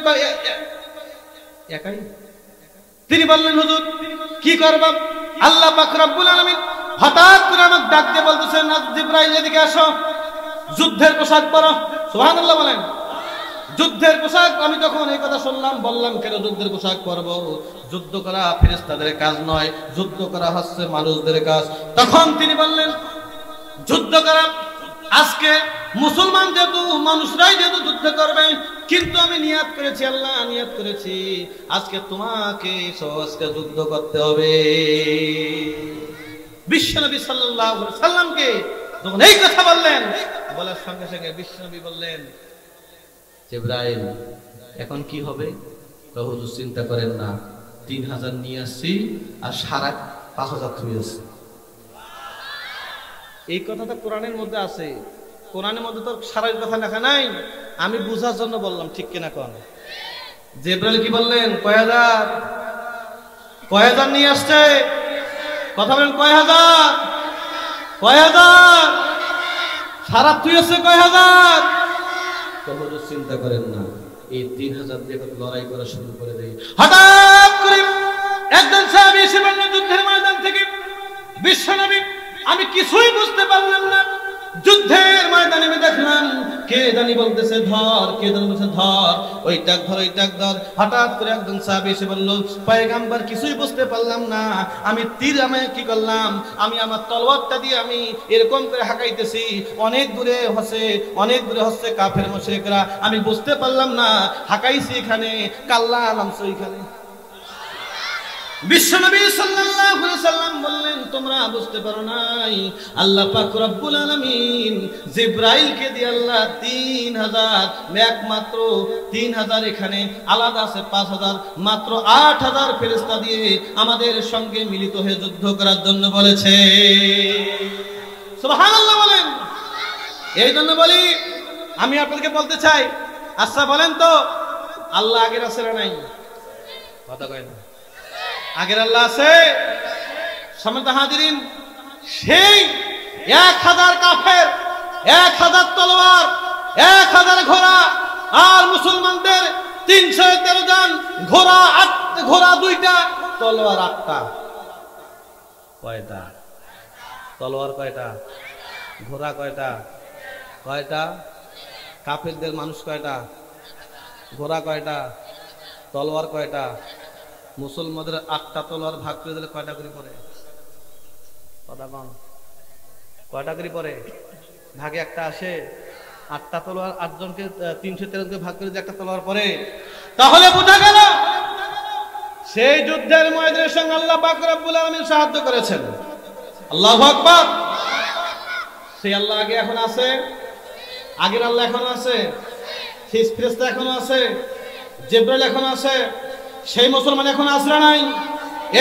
একাই? তিনি বললেন, হুজুর কি করব? আল্লাহ পাক রব্বুল আলামিন হঠাৎ করে আমাকে ডাক দিয়ে বলতেছেন, জিবরাইল এদিকে আসো, যুদ্ধের পোশাক পরো। সুবহানাল্লাহ বলেন। যুদ্ধের পোশাক। আমি যখন এই কথা শুনলাম বললাম, কেন যুদ্ধের পোশাক পরব? যুদ্ধ করা ফেরেশতাদের কাজ নয়, যুদ্ধ করা হচ্ছে মানুষদের কাজ। তখন তিনি বললেন, যুদ্ধ করা আজকে মুসলমান যেহেতু, মানুষরাই যেহেতু যুদ্ধ করবে, কিন্তু আমি নিয়াত করেছি, আল্লাহ নিয়াত করেছি, আজকে তোমাকে সহজকে যুদ্ধ করতে হবে। বিশ্বনবী সাল্লাল্লাহু আলাইহি সাল্লামকে যখন এই কথা বললেন, বলার সঙ্গে সঙ্গে বিশ্বনবী বললেন, জিবরাইল এখন কি হবে? হুজুর চিন্তা করেন না, 3000 নিয়ে আসছি আর 5000 থুই আছে। এই কথাটা কোরআনের মধ্যে আছে। কোরআনের মধ্যে তো সারার কথা লেখা নাই, আমি বুঝার জন্য বললাম, ঠিক কিনা কোন? জিবরাইল কি বললেন? কয় হাজার নিয়ে আসছে? কথা বলেন, কয় হাজার? সারা তুই আছে কয় হাজার? হুজুর চিন্তা করেন না, এই 3000 দিয়ে লড়াই করা শুরু করে দেই। হঠাৎ করে একজন সাহাবী এসে বললেন যুদ্ধের ময়দান থেকে, বিশ্বনবী আমি কিছুই বুঝতে পারলাম না, যুদ্ধের ময়দানে আমি দেখলাম কে জানি বলতেছে ধর, কে জানি বলতেছে ধর, ওইটাক ধর, ওইটাক ধর। হঠাৎ করে একজন সাহাবী এসে বলল, পয়গম্বর কিছুই বুঝতে পারলাম না, আমি তীর আমি কি করলাম, আমি আমার তলোয়ারটা দিয়ে আমি এরকম করে হাঁকাইতেছি, অনেক দূরে হচ্ছে কাফের মুশরিকরা, আমি বুঝতে পারলাম না, হাঁকাইছি এখানে, কাল্লা নামছে ওইখানে। বিশ্বনবী সাল্লাল্লাহু আলাইহি সাল্লাম বললেন, তোমরা বুঝতে পারো নাই, আল্লাহ পাক রব্বুল আলামিন জিবরাইলকে দিয়ে আল্লাহ 3000, একমাত্র 3000, এখানে আলাদা আছে 5000, মাত্র 8000 ফেরেশতা দিয়ে আমাদের সঙ্গে মিলিত হয়ে যুদ্ধ করার জন্য বলেছে। সুবহানাল্লাহ বলেন। এই জন্য বলি, আমি আপনাদেরকে বলতে চাই, আচ্ছা বলেন তো, আল্লাহ আগের আছে না নাই? কথা কয় না। আগের আল্লাহ আছে। সম্মানিত হাজিরিন, সেই 1000 কাফের, 1000 তলোয়ার, 1000 ঘোড়া, আর মুসলমানদের 313 জন, ঘোড়া 2টা, তলোয়ার 8টা। কয়টা তলোয়ার? কয়টা ঘোড়া? কয়টা কাফেরদের মানুষ? কয়টা ঘোড়া? কয়টা তলোয়ার? কয়টা? মুসলমানদের 8টা তলোয়ার ভাগ করে দিলে কয়টা করে পড়ে? কয়টা করে পড়ে? ভাগে একটা আসে। 8টা তলোয়ার 8 জনকে 313 জনকে ভাগ করে দিয়ে একটা তলোয়ার পড়ে। তাহলে বোঝা গেল সেই যুদ্ধের ময়দানের সঙ্গে আল্লাহ পাক রব্বুল আলামিন সাহায্য করেছেন। আল্লাহু আকবার। সেই আল্লাহ আগে এখন আছে, আগের আল্লাহ এখন আছে, সেই ফেরেশতা এখন আছে, জিবরাইল এখন আছে, সেই মুসলমান এখন আসরা নাই।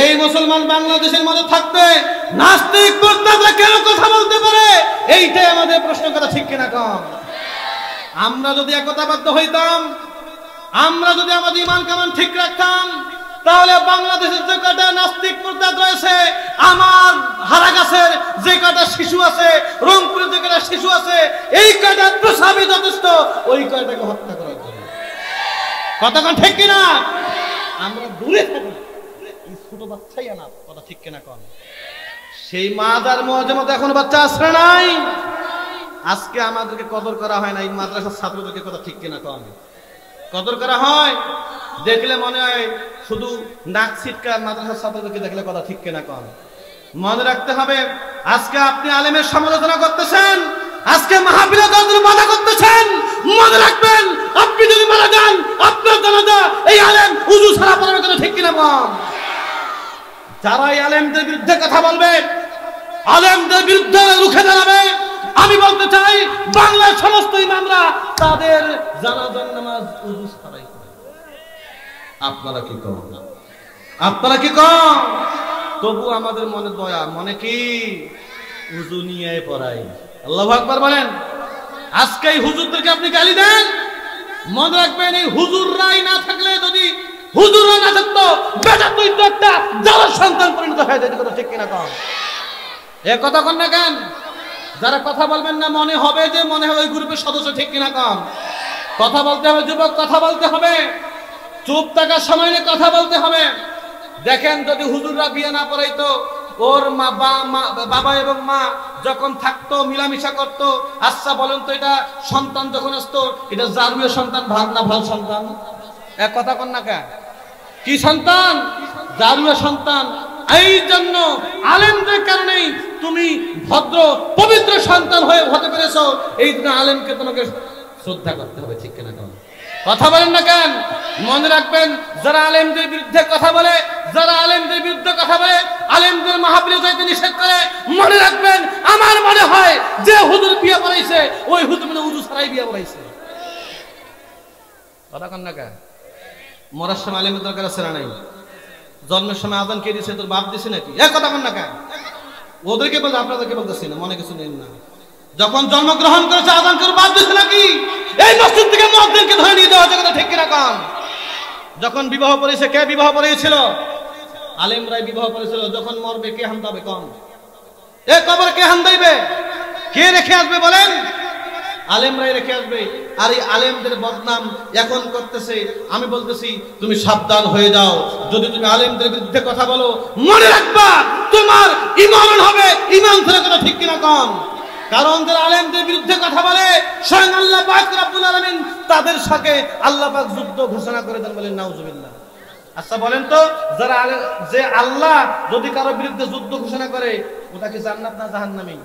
এই মুসলমান বাংলাদেশের মধ্যে থাকতে নাস্তিক মুরতাদরা কেন কথা বলতে পারে? এইটাই আমাদের প্রশ্ন করা, ঠিক কিনা কম? আমরা যদি একতাবদ্ধ হইতাম, আমরা যদি আমাদের ঈমান কামান ঠিক রাখতাম তাহলে বাংলাদেশের যে কটা নাস্তিক মুরতাদ রয়েছে, আমার হারাগাছের যে কটা শিশু আছে, রংপুরের যে কটা শিশু আছে, এই কটা প্রসাবই যথেষ্ট ওই কয়টাকে হত্যা করার জন্য। কতক্ষণ ঠিক কিনা? আমরা দূরে থাকি, এই ছোট বাচ্চাই আনা কথা ঠিক কিনা কন? সেই মাদার মজমত এখন বাচ্চা আসরে নাই, আজকে আমাদেরকে কদর করা হয় না। এই মাদ্রাসার ছাত্রদেরকে কথা ঠিক কিনা কন? কদর করা হয়? দেখলে মনে হয় শুধু নাক ছিটকা মাদ্রাসার ছাত্রদেরকে দেখলে কথা ঠিক কিনা কন? মনে রাখতে হবে, আজকে আপনি আলেমের সমালোচনা করতেছেন, আজকে মাহফিলে দরজা বাধা করতেছেন, মনে রাখবেন আপনি যদি মারা যান আপনার জানাজা এই আলেম উযু ছাড়া পড়ার কথা ঠিক কিনা কন? যারা এই আলেমদের বিরুদ্ধে কথা বলবে, আলেমদের বিরুদ্ধে রুখে দাঁড়াবে, আমি বলতে চাই বাংলার সমস্ত ইমামরা তাদের জানাজার নামাজ উযু ছাড়াই পড়ে। আপনারা কি করেন? আপনারা কি করেন? তবু আমাদের মনে দয়া, মনে কি উযু নিয়ে পড়াই। আল্লাহু আকবার বলেন। আজকে এই হুজুরদেরকে আপনি গালি দেন, মনে রাখবেন এই হুজুররাই না থাকলে, যদি হুজুররা না থাকতো বেটা তুই তো একটা জালের সন্তান পরিণত হয়ে যেত। কথা ঠিক কিনা কন? এ কথা কন না কেন? যারা কথা বলবেন না মনে হবে যে মনে হয় ওই গ্রুপের সদস্য, ঠিক কিনা কন? কথা বলতে হবে যুবক, কথা বলতে হবে, চুপ থাকার সময় কথা বলতে হবে। দেখেন যদি হুজুররা বিয়ে না পড়াইতো, ওর বাবা এবং মা যখন থাকতো মিলামিশা করতো, আচ্ছা বলেন তো এটা সন্তান যখন আসতো এটা জারুয়া সন্তান ভাল না ভাল সন্তান? এক কথা কন না কেন? কি সন্তান? জারুয়া সন্তান। এই জন্য আলেমদের কারণেই তুমি ভদ্র পবিত্র সন্তান হয়ে হতে পেরেছো। এই জন্য আলেমকে তোমাকে শ্রদ্ধা করতে হবে, ঠিক কিনা কন? কথা বলেন না কেন? মনে রাখবেন যারা আলেমদের বিরুদ্ধে কথা বলে, যারা আলেমদের বিরুদ্ধে কথা বলে, আলেমদের মাহফিলে যাইতে নিষেধ করে, মনে রাখবেন আমার মনে হয় যে হুজুর বিয়ে পড়াইছে ওই হুজুর মানে উযু ছাড়াই বিয়ে পড়াইছে। কথা কন না কেন? মরার সময় আলেমের দরকার আছে না নাই? জন্মের সময় আযান কে দিয়েছে? তোর বাপ দিছে নাকি? এক কথা কন না কেন? ওদেরকে বলতে আপনাদেরকে বলতেছি না, মনে কিছু নেন না। যখন জন্মগ্রহণ করেছে আযান করে বাপ দিছে নাকি? এই মসজিদ থেকে মুয়াজ্জিনকে ধরে নিয়ে যাওয়া কথা ঠিক কিনা কন? যখন বিবাহ পড়েছে, কে বিবাহ পড়িয়েছিল? আলেমরাই বিবাহ পড়েছিল। যখন মরবে কে হান্দাবে কন? এ কবর কে হান্দাইবে? কে রেখে আসবে বলেন? আলেমরাই রেখে আসবে। আর এই আলেমদের বদনাম এখন করতেছে। আমি বলতেছি তুমি সাবধান হয়ে যাও, যদি তুমি আলেমদের বিরুদ্ধে কথা বলো মনে রাখবা তোমার ঈমান হবে, ঈমান ধরে কথা ঠিক কিনা কন? কারণ যারা আলেমদের বিরুদ্ধে কথা বলে স্বয়ং আল্লাহ পাক রব্বুল আলামিন তাদের সাথে আল্লাহ পাক যুদ্ধ ঘোষণা করে দেন, বলেন নাউজুবিল্লাহ। আচ্ছা বলেন তো, যারা যে আল্লাহ যদি কারো বিরুদ্ধে যুদ্ধ ঘোষণা করে ওটা কি জান্নাত না জাহান্নামী?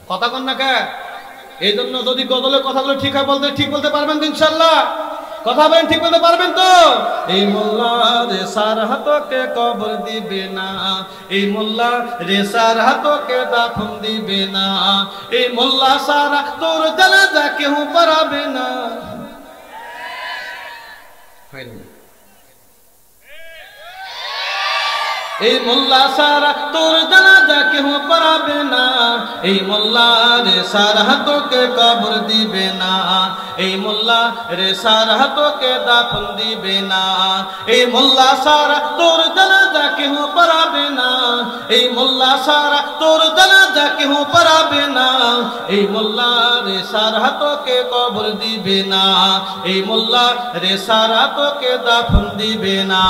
কথা কন না কে? এই জন্য যদি গজলের কথাগুলো ঠিক হয় বলতে ঠিক বলতে পারবেন তো ইনশাআল্লাহ? কথা বলেন, ঠিক বলতে পারবেন তো? এই মোল্লা রে সার হাতকে কবর দিবে না, এই মোল্লা রে সার হাতকে দাফন দিবে না, এই মোল্লা সারা তোর জানাজা কেউ পড়াবে না। এই মোল্লা সারা তোর জানাজা কেউ পড়াবে না, এই মোল্লা রে সারা তোকে কবর দিবে না, এই মোল্লা রে সারা তোকে দাফন দিবে না, এই মোল্লা সারা তোর জানাজা কেউ পড়াবে না, এই মোল্লা সারা তোর জানাজা কেউ পড়াবে না, এই মোল্লা রে সারা তোকে কবর দিবে না, এই মোল্লা রে সারা তোকে দাফন দিবে না।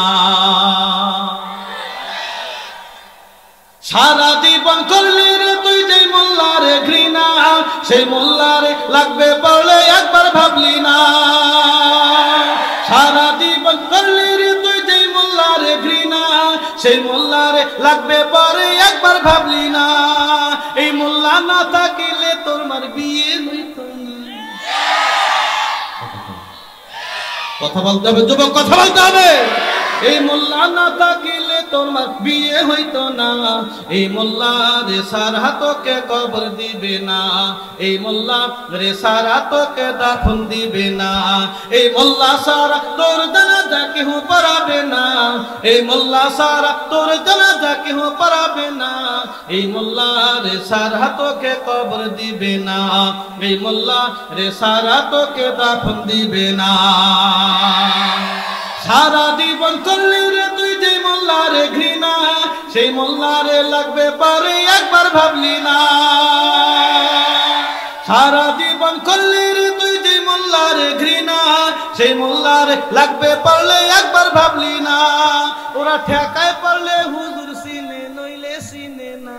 সারা জীবন করলি রে তুই যেই মোল্লারে ঘৃণা, সেই মোল্লারে লাগবে পড়লে একবার ভাবলি না। সারা জীবন করলি রে তুই যেই মোল্লারে ঘৃণা, সেই মোল্লারে লাগবে পরে একবার ভাবলি না। এই মোল্লা না থাকিলে তোমার বিয়ে হইত না। কথা বলতে হবে যুবক, কথা বলতে হবে। এই মোল্লা না থাকিলে তোমার বিয়ে হইতো না, এই মোল্লা রে সারা তোকে কবর দিবে না, এই মোল্লা রে সারা তোকে দাফন দিবে না, এই মোল্লা সারা তোর জানাজা জানাজা কেহ পড়াবে না, এই মোল্লা সারা তোর জানাজা কেহ পড়াবে না, এই মোল্লা রে সারা তোকে কবর দিবে না, এই মোল্লা রে সারা তোকে দাফন দিবে না। সারা জীবন করলি রে তুই যে মোল্লারে ঘৃণা, সেই মোল্লারে লাগবে পারে একবার ভাবলি না। সারা জীবন করলি রে তুই যে মোল্লারে ঘৃণা, সেই মোল্লারে লাগবে পারলে একবার ভাবলি না। ওরা ঠেকায় পারলে হুজুর সিনে, নইলে সিনে না।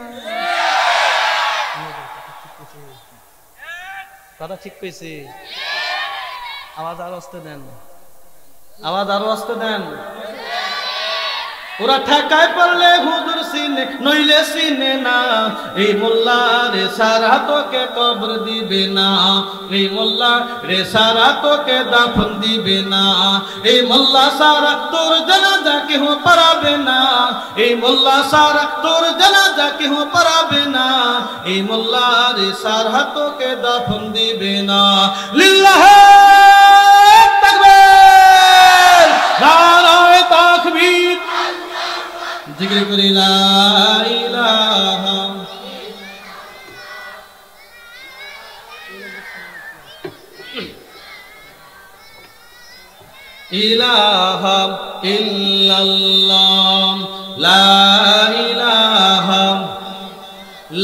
কথা ঠিক কইছি? আওয়াজ আরো আসতে দেন, আওয়াজ আরো আসতে দেন। ওরা ঠেকায় পারলে হুজুর সিনে, নইলে সিনে না, এই মোল্লা রে সারা তোকে কবর দিবে না, এই মোল্লা রে সারা তোকে দাফন দিবে না, এই মোল্লা সারা তোর জানাজা কেহ পড়াবে না, এই মোল্লা সারা তোর জানাজা কেহ পড়াবে না, এই মোল্লা রে সারা তোকে দাফন দিবে না। লিল্লাহে তাকবীর, নারায়ে তাকবীর, জিকির করি লা ইলাহা ইলাহা ইল্লাল্লাহ, লা ইলাহা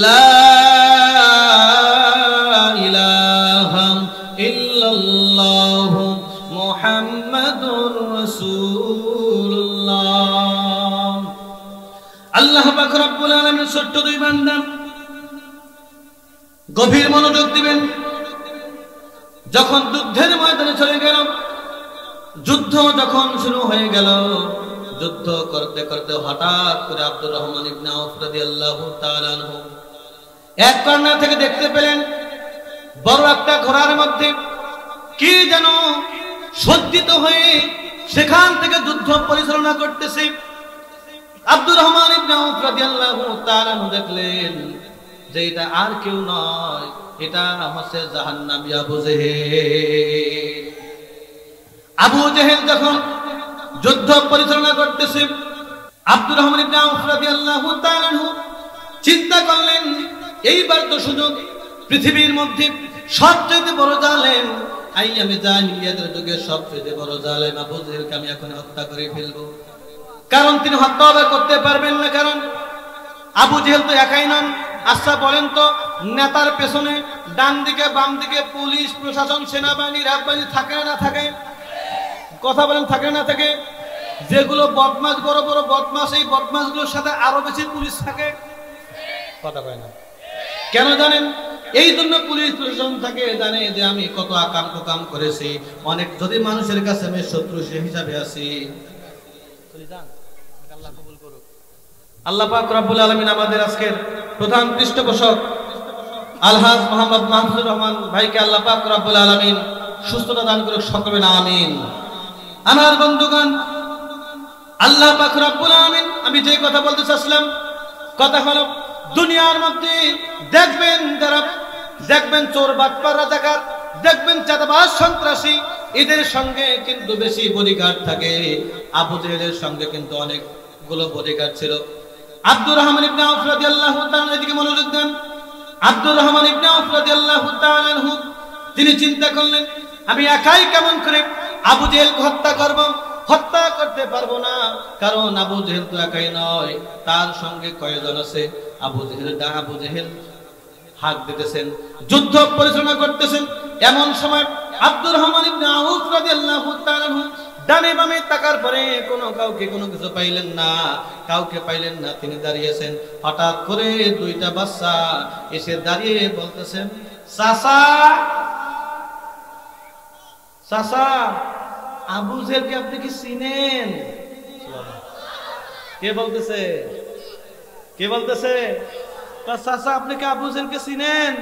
লা ইলাহা ইল্লাল্লাহ মুহাম্মাদুর রাসূলুল্লাহ। আল্লাহ পাক রব্বুল আলামিন ছোট্ট দুই বান্দা, গভীর মনোযোগ দিবেন। যখন যুদ্ধের ময়দানে চলে গেল, যুদ্ধ যখন শুরু হয়ে গেল, যুদ্ধ করতে করতে হঠাৎ করে আব্দুর রহমান ইবনে আউফ রাদিয়াল্লাহু তাআলা আনহু এক কর্নার থেকে দেখতে পেলেন বড় একটা ঘোড়ার মধ্যে কি যেন সজ্জিত হয়ে সেখান থেকে যুদ্ধ পরিচালনা করতেছে। আব্দুর রহমান ইবনে আউফ রাদিয়াল্লাহু তাআলা দেখলেন যে এটা আর কেউ নয়, এটা হচ্ছে জাহান্নামী আবু জেহেল। আবু জেহেল যখন যুদ্ধ পরিচালনা করতেছে, আব্দুর রহমান ইবনে আউফ রাদিয়াল্লাহু তাআলা চিন্তা করলেন এইবার তো সুযোগ, পৃথিবীর মধ্যে সবচেয়ে বড় জালেম, আইয়ামে জাহিলিয়াতের যুগে সবচেয়ে বড় জালেম আবু জেহেলকে আমি এখন হত্যা করে ফেলবো। কারণ তিনি হত্যা করতে পারবেন না, কারণ আবু জেহেল তো একাই নন। আচ্ছা বলেন তো, নেতার পেছনে ডান দিকে বাম দিকে পুলিশ প্রশাসন সেনাবাহিনী রাজবাহিনী থাকে না থাকে? কথা বলেন, থাকে না থাকে? যেগুলো বদমাশ, বড় বড় বদমাশ, এই বদমাশগুলোর সাথে আরো বেশি পুলিশ থাকে। কথা বলেন না কেন জানেন? এই জন্য পুলিশ প্রশাসন থাকে, জানে যে আমি কত আকাম কুকাম করেছি, অনেক যদি মানুষের কাছে আমি শত্রু হিসাবে আছি। আল্লাহ পাক রব্বুল আলামিন আমাদের আজকের প্রধান পৃষ্ঠপোষক আলহাজ মোহাম্মদ মাহফুজুর রহমান ভাইকে আল্লাহ পাক রব্বুল আলামিন সুস্থতা দান করুক, সকলে না আমিন। আমার বন্ধুগণ, আল্লাহ পাক রব্বুল আলামিন, আমি যে কথা বলতে চাচ্ছিলাম, কথা হলো দুনিয়ার মধ্যে দেখবেন চোর বাটপার রাজাকার, দেখবেন চাঁদাবাজ সন্ত্রাসী, এদের সঙ্গে কিন্তু বেশি বডিগার্ড থাকে। আবু জেহেলের সঙ্গে কিন্তু অনেকগুলো বডিগার্ড ছিল। আব্দুর রহমান ইবনে আউফ রাদিয়াল্লাহু তাআলা এদিকে মনোযোগ দেন। আব্দুর রহমান ইবনে আউফ রাদিয়াল্লাহু তাআলা তিনি চিন্তা করলেন, আমি একাই কেমন করে আবু জেহেলকে হত্যা করব? হত্যা করতে পারবো না, কারণ আবু জেহেল তো একাই নয়, তার সঙ্গে কয়জন আছে। আবু জেহেল হাত দিতেছেন, যুদ্ধ পরিচালনা করতেছেন। এমন সময় আব্দুর রহমান ইবনে আউফ রাদিয়াল্লাহু তাআলা ডানে বামে তাকার পরে কাউকে কোনো কিছু পাইলেন না, কাউকে পাইলেন না। তিনি দাঁড়িয়েছেন, হঠাৎ করে দুইটা বাচ্চা এসে দাঁড়িয়ে বলতেছেন, চাচা চাচা, আবু জেহেলকে আপনি কি চিনেন? কে বলতেছে? কে বলতেছে? চাচা আপনি কি আবু জেহেলকে চিনেন?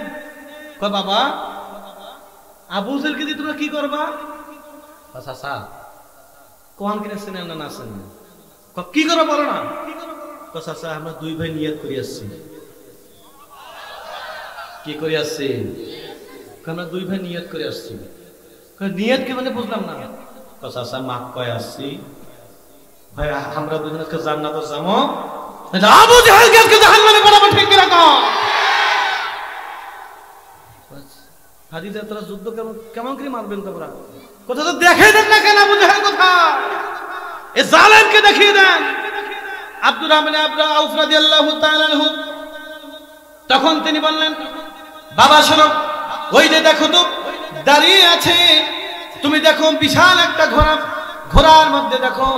কয় বাবা, আবু জেহেলকে দিয়ে তোমরা কি করবা? চাচা কোন কিনে চিনেন না না চিনেন? কি করো বলো না? চাচা আমরা দুই ভাই নিয়ত করে আসছি। কি করে আসছি? আমরা দুই ভাই নিয়ত করে আসছি। নিয়ত কি মানে বুঝলাম না। চাচা মাক কয় আসছি ভাই, আমরা দুজনকে জান্নাতে যাবো, আবু জাহেলকে আজকে জাহান্নামে পাঠাবো, ঠিক কি রকম? হাদিসে তোরা যুদ্ধ কেমন করে মারবেন তোমরা? কোথা তো দেখাই দেন না কেন আবু জাহেল কোথায়? এ জালেমকে দেখিয়ে দেন। আব্দুর রহমান আউফ রাদিয়াল্লাহু তাআলা আনহু তখন তিনি বললেন, বাবা শোনো, ওই যে দেখো তো দাঁড়িয়ে আছে, তুমি দেখো বিশাল একটা ঘোড়া, ঘোড়ার মধ্যে দেখো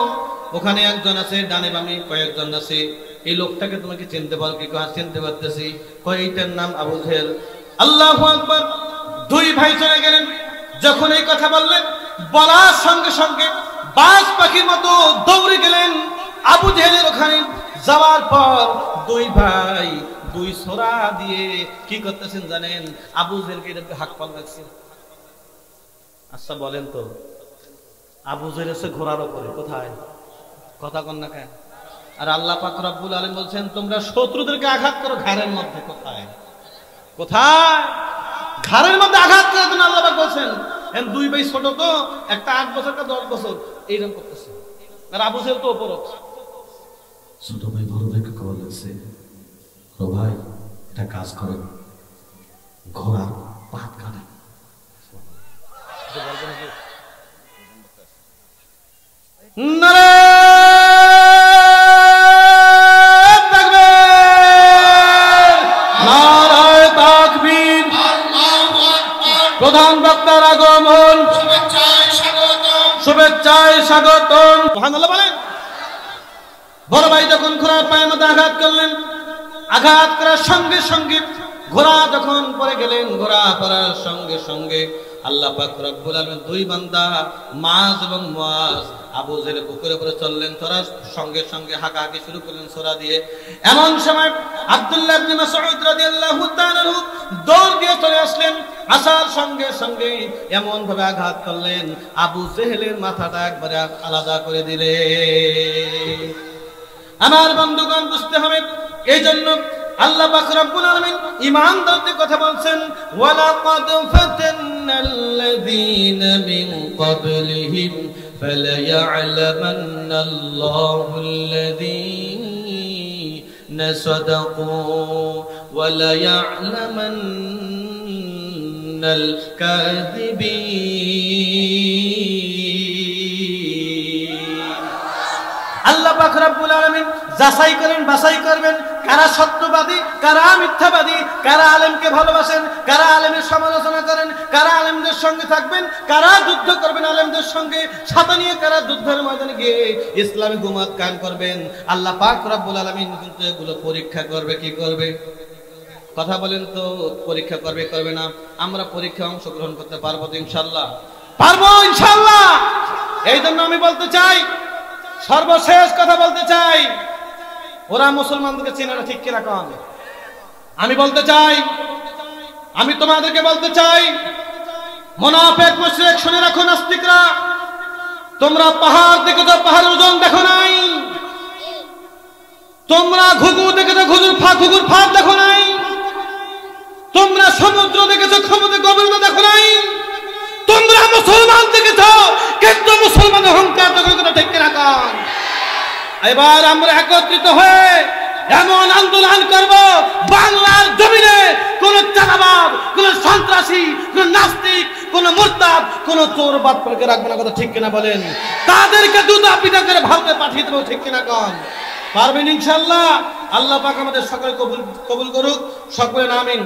ওখানে একজন আছে, ডানে বামে কয়েকজন আছে, এই লোকটাকে তোমাকে চিনতে পারো কি? চিনতে পারতেছি। কয়টার নাম আবু জাহেল। আল্লাহু আকবার। দুই ভাই চলে গেলেন। যখন এই কথা বললেন, বলার সঙ্গে সঙ্গে বাজ পাখির মতো দৌড়ে গেলেন আবু জাহেলের ওখানে। যাওয়ার পর দুই ভাই দুই ছোরা দিয়ে কি করতেছেন জানেন? আবু জাহেলকে হাক পাল লাগছে। আচ্ছা বলেন তো, আবু জাহেল এসে ঘোড়ার উপরে, কোথায়? কথা কন না কেন? আর আল্লাহ পাক রব্বুল আলামিন বলছেন, তোমরা শত্রুদেরকে আঘাত করো ঘাড়ের মধ্যে। কোথায়? কোথায়? ঘাড়ের মধ্যে আঘাত করে দেন আল্লাহ পাক বলছেন। দুই ভাই ছোট তো, একটা 8 বছর একটা 10 বছর, এইরকম করতেছে। আর আবু জাহেল তো উপর। ছোট ভাই বড় ভাইকে খবর লাগছে, ও ভাই একটা কাজ করেন, ঘোড়ার পাত কাটেন। প্রধান বক্তার আগমন, শুভেচ্ছায় স্বাগতম। সুবহানাল্লাহ বলেন। বড় ভাই যখন ঘোড়ার পায়ের মধ্যে আঘাত করলেন, আঘাত করার সঙ্গে সঙ্গে ঘোড়া যখন পড়ে গেলেন, ঘোড়া পড়ার সঙ্গে সঙ্গে আল্লাহ পাক রব্বুল আলামিন দুই বান্দা মাজ এবং মুয়াজ আবু জাহেল পুকুরে পড়ে চললেন, তোরা সঙ্গে সঙ্গে হাঁকাহাঁকি শুরু করলেন ছোরা দিয়ে। এমন সময় আব্দুল্লাহ ইবনে মাসউদ রাদিয়াল্লাহু তাআলা দৌড় দিয়ে চলে আসলেন। আসার সঙ্গে সঙ্গে এমন ভাবে আঘাত করলেন, আবু জাহেলের মাথাটা একবারে আলাদা করে দিলে। আমার বন্ধুগণ বুঝতে হবে, এই জন্য আল্লাহ পাক রব্বুল আলামিন ঈমানদারদের কথা বলছেন, ওয়ালাকাদ ফাতান্নাল্লাযীনা মিন ক্বাবলিহিম ফালায়া'লামান্নাল্লাহুল্লাযীনা সাদাকু ওয়ালায়া'লামান্নাল কাযিবিন। আল্লাহ পাক রব্বুল আলামিন যাচাই করেন, বাছাই করবেন, কারা সত্যবাদী, কারা মিথ্যাবাদী, কারা আলেমকে ভালোবাসেন, কারা আলেমের সমালোচনা করেন, কারা আলেমদের সঙ্গে থাকবেন, কারা যুদ্ধ করবেন আলেমদের সঙ্গে, সাথে নিয়ে কারা যুদ্ধের ময়দানে গিয়ে ইসলামী হুকুমত কায়েম করবেন। আল্লাহ পাক রব্বুল আলামিন কিন্তু এগুলো পরীক্ষা করবে। কি করবে? কথা বলেন তো, পরীক্ষা করবে, করবে না? আমরা পরীক্ষায় অংশগ্রহণ করতে পারবো তো ইনশাআল্লাহ? পারবো ইনশাআল্লাহ। এই জন্য আমি বলতে চাই, সর্বশেষ কথা বলতে চাই, ওরা মুসলমানদেরকে চেনে না, ঠিক কিরকম? আমি বলতে চাই, আমি তোমাদেরকে বলতে চাই, মুনাফিক মুশরিক শুনে রাখো, নাস্তিকরা, তোমরা পাহাড় দেখেছো, পাহাড়ের ওজন দেখো নাই। তোমরা ঘুঘু দেখেছো, ঘুঘুর ফাঁদ দেখো নাই। তোমরা সমুদ্র দেখেছো, সমুদ্রের গভীরতা দেখো নাই। তোমরা মুসলমান দেখেছো, কিন্তু মুসলমানের অহংকার দেখো, ঠিক কিরকম? এবার আমরা একত্রিত হয়ে এমন আন্দোলন করব, বাংলার জমিনে কোন চাঁদাবাদ, কোন সন্ত্রাসী, কোন নাস্তিক, কোন মুরতাদ, কোন চোর বাটপারকে রাখবো না। কথা ঠিক কিনা বলেন? তাদেরকে দুধা পিঠা করে ভারতে পাঠিয়ে দেবো, ঠিক কিনা কন? পারবেন ইনশাআল্লাহ। আল্লাহ পাক আমাদের সকলে কবুল করুক, সকলে আমিন।